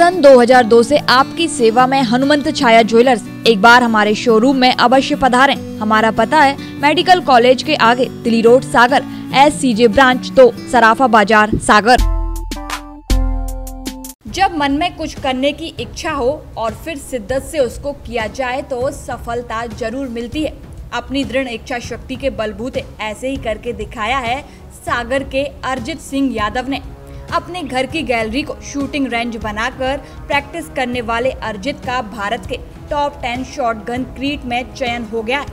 सन 2002 से आपकी सेवा में हनुमंत छाया ज्वेलर्स। एक बार हमारे शोरूम में अवश्य पधारें। हमारा पता है मेडिकल कॉलेज के आगे, तिली रोड, सागर, SCJ ब्रांच, तो सराफा बाजार, सागर। जब मन में कुछ करने की इच्छा हो और फिर शिद्दत से उसको किया जाए तो सफलता जरूर मिलती है। अपनी दृढ़ इच्छा शक्ति के बलबूते ऐसे ही करके दिखाया है सागर के अर्जित सिंह यादव ने। अपने घर की गैलरी को शूटिंग रेंज बनाकर प्रैक्टिस करने वाले अर्जित का भारत के टॉप 10 शॉटगन क्रीट में चयन हो गया है।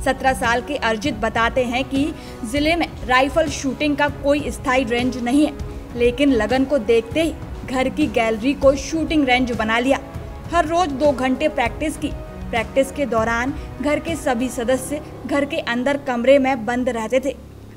17 साल के अर्जित बताते हैं कि जिले में राइफल शूटिंग का कोई स्थायी रेंज नहीं है, लेकिन लगन को देखते ही घर की गैलरी को शूटिंग रेंज बना लिया। हर रोज 2 घंटे प्रैक्टिस की। प्रैक्टिस के दौरान घर के सभी सदस्य घर के अंदर कमरे में बंद रहते थे।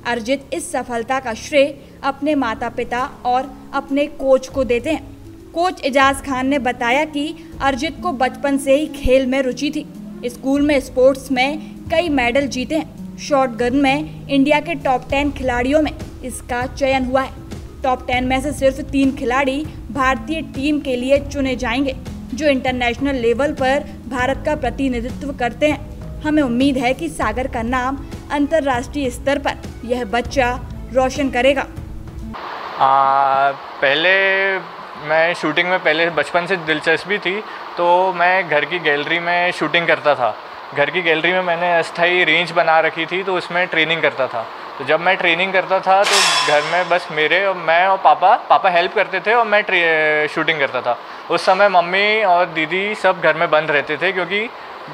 अर्जित इस सफलता का श्रेय अपने माता पिता और अपने कोच को देते हैं। कोच एजाज खान ने बताया कि अर्जित को बचपन से ही खेल में रुचि थी। स्कूल में स्पोर्ट्स में कई मेडल जीते हैं। शॉटगन में इंडिया के टॉप 10 खिलाड़ियों में इसका चयन हुआ है। टॉप 10 में से सिर्फ 3 खिलाड़ी भारतीय टीम के लिए चुने जाएंगे, जो इंटरनेशनल लेवल पर भारत का प्रतिनिधित्व करते हैं। हमें उम्मीद है कि सागर का नाम अंतर्राष्ट्रीय स्तर पर यह बच्चा रोशन करेगा। पहले मैं शूटिंग में पहले बचपन से दिलचस्पी थी, तो मैं घर की गैलरी में शूटिंग करता था। घर की गैलरी में मैंने अस्थाई रेंज बना रखी थी, तो उसमें ट्रेनिंग करता था। तो जब मैं ट्रेनिंग करता था तो घर में बस मेरे और मैं और पापा हेल्प करते थे और मैं शूटिंग करता था। उस समय मम्मी और दीदी सब घर में बंद रहते थे, क्योंकि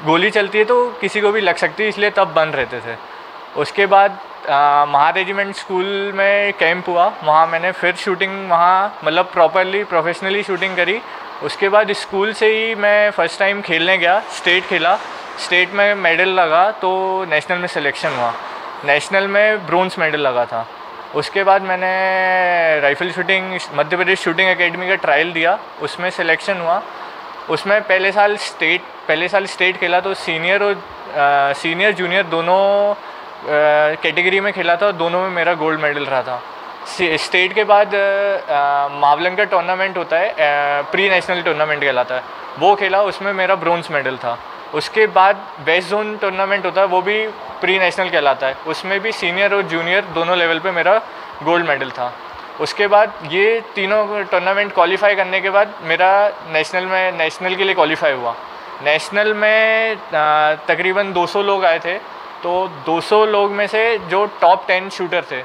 गोली चलती है तो किसी को भी लग सकती है, इसलिए तब बंद रहते थे। उसके बाद महा रेजिमेंट स्कूल में कैंप हुआ। वहाँ मैंने फिर शूटिंग वहाँ मतलब प्रॉपरली प्रोफेशनली शूटिंग करी। उसके बाद स्कूल से ही मैं फ़र्स्ट टाइम खेलने गया, स्टेट खेला। स्टेट में मेडल लगा तो नेशनल में सिलेक्शन हुआ। नेशनल में ब्रोंज मेडल लगा था। उसके बाद मैंने rifle shooting Madhya Pradesh shooting academy का ट्रायल दिया, उसमें सिलेक्शन हुआ। उसमें पहले साल स्टेट खेला, तो सीनियर जूनियर दोनों कैटेगरी में खेला था और दोनों में मेरा गोल्ड मेडल रहा था। स्टेट के बाद मावलंग का टूर्नामेंट होता है, प्री नेशनल टूर्नामेंट कहलाता है, वो खेला, उसमें मेरा ब्रोंज मेडल था। उसके बाद वेस्ट जोन टूर्नामेंट होता है, वो भी प्री नेशनल कहलाता है, उसमें भी सीनियर और जूनियर दोनों लेवल पे मेरा गोल्ड मेडल था। उसके बाद ये तीनों टूर्नामेंट क्वालिफाई करने के बाद मेरा नेशनल के लिए क्वालिफाई हुआ। नेशनल में तकरीबन 200 लोग आए थे, तो 200 लोग में से जो टॉप 10 शूटर थे,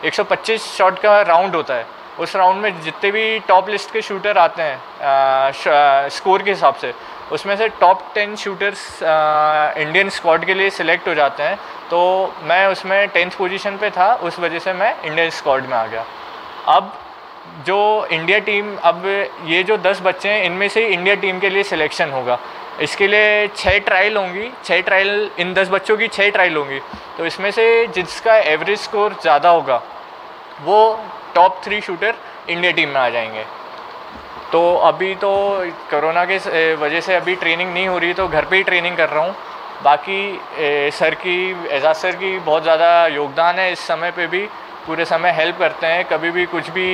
125 शॉट का राउंड होता है। उस राउंड में जितने भी टॉप लिस्ट के शूटर आते हैं स्कोर के हिसाब से, उसमें से टॉप 10 शूटर्स इंडियन स्क्वाड के लिए सिलेक्ट हो जाते हैं। तो मैं उसमें 10th पोजीशन पे था, उस वजह से मैं इंडियन स्क्वाड में आ गया। अब जो इंडिया टीम, अब ये जो 10 बच्चे हैं, इनमें से इंडिया टीम के लिए सिलेक्शन होगा। इसके लिए 6 ट्रायल होंगी, 6 ट्रायल, इन 10 बच्चों की 6 ट्रायल होंगी। तो इसमें से जिसका एवरेज स्कोर ज़्यादा होगा वो टॉप 3 शूटर इंडिया टीम में आ जाएंगे। तो अभी तो कोरोना के वजह से अभी ट्रेनिंग नहीं हो रही, तो घर पे ही ट्रेनिंग कर रहा हूँ। बाकी एजाज सर की बहुत ज़्यादा योगदान है। इस समय पे भी पूरे समय हेल्प करते हैं। कभी भी कुछ भी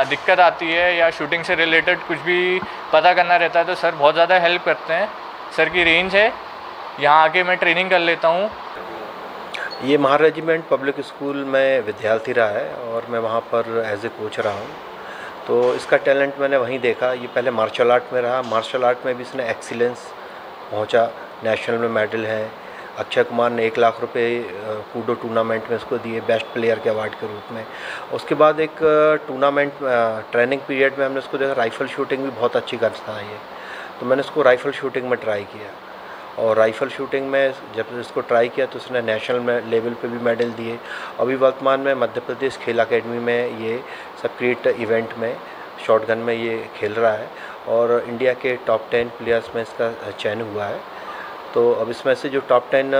दिक्कत आती है या शूटिंग से रिलेटेड कुछ भी पता करना रहता है तो सर बहुत ज़्यादा हेल्प करते हैं। सर की रेंज है, यहाँ आके मैं ट्रेनिंग कर लेता हूँ। ये महा रेजिमेंट पब्लिक स्कूल में विद्यार्थी रहा है और मैं वहाँ पर एज ए कोच रहा हूँ। तो इसका टैलेंट मैंने वहीं देखा। ये पहले मार्शल आर्ट में रहा, मार्शल आर्ट में भी इसने एक्सीलेंस पहुँचा, नेशनल में मेडल है। अक्षय कुमार ने 1 लाख रुपए कूडो टूर्नामेंट में उसको दिए बेस्ट प्लेयर के अवार्ड के रूप में। उसके बाद एक टूर्नामेंट ट्रेनिंग पीरियड में हमने उसको देखा, राइफ़ल शूटिंग भी बहुत अच्छी करता है ये, तो मैंने उसको राइफ़ल शूटिंग में ट्राई किया। और राइफ़ल शूटिंग में जब इसको ट्राई किया तो उसने नेशनल में लेवल पे भी मेडल दिए। अभी वर्तमान में मध्य प्रदेश खेल अकेडमी में ये सब क्रिएट इवेंट में शॉटगन में ये खेल रहा है और इंडिया के टॉप 10 प्लेयर्स में इसका चयन हुआ है। तो अब इसमें से जो टॉप 10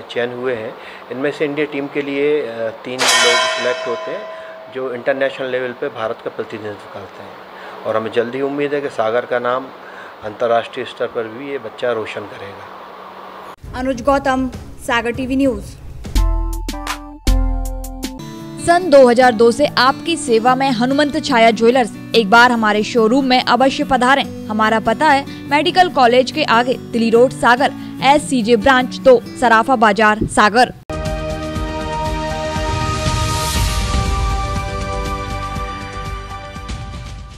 चयन हुए हैं, इनमें से इंडिया टीम के लिए 3 लोग सिलेक्ट होते हैं जो इंटरनेशनल लेवल पे भारत का प्रतिनिधित्व करते हैं। और हमें जल्दी उम्मीद है कि सागर का नाम अंतर्राष्ट्रीय स्तर पर भी ये बच्चा रोशन करेगा। अनुज गौतम, सागर टीवी न्यूज़। सन 2002 से आपकी सेवा में हनुमंत छाया ज्वेलर्स। एक बार हमारे शोरूम में अवश्य पधारें। हमारा पता है मेडिकल कॉलेज के आगे, तिली रोड, सागर, SCJ ब्रांच, तो सराफा बाजार, सागर।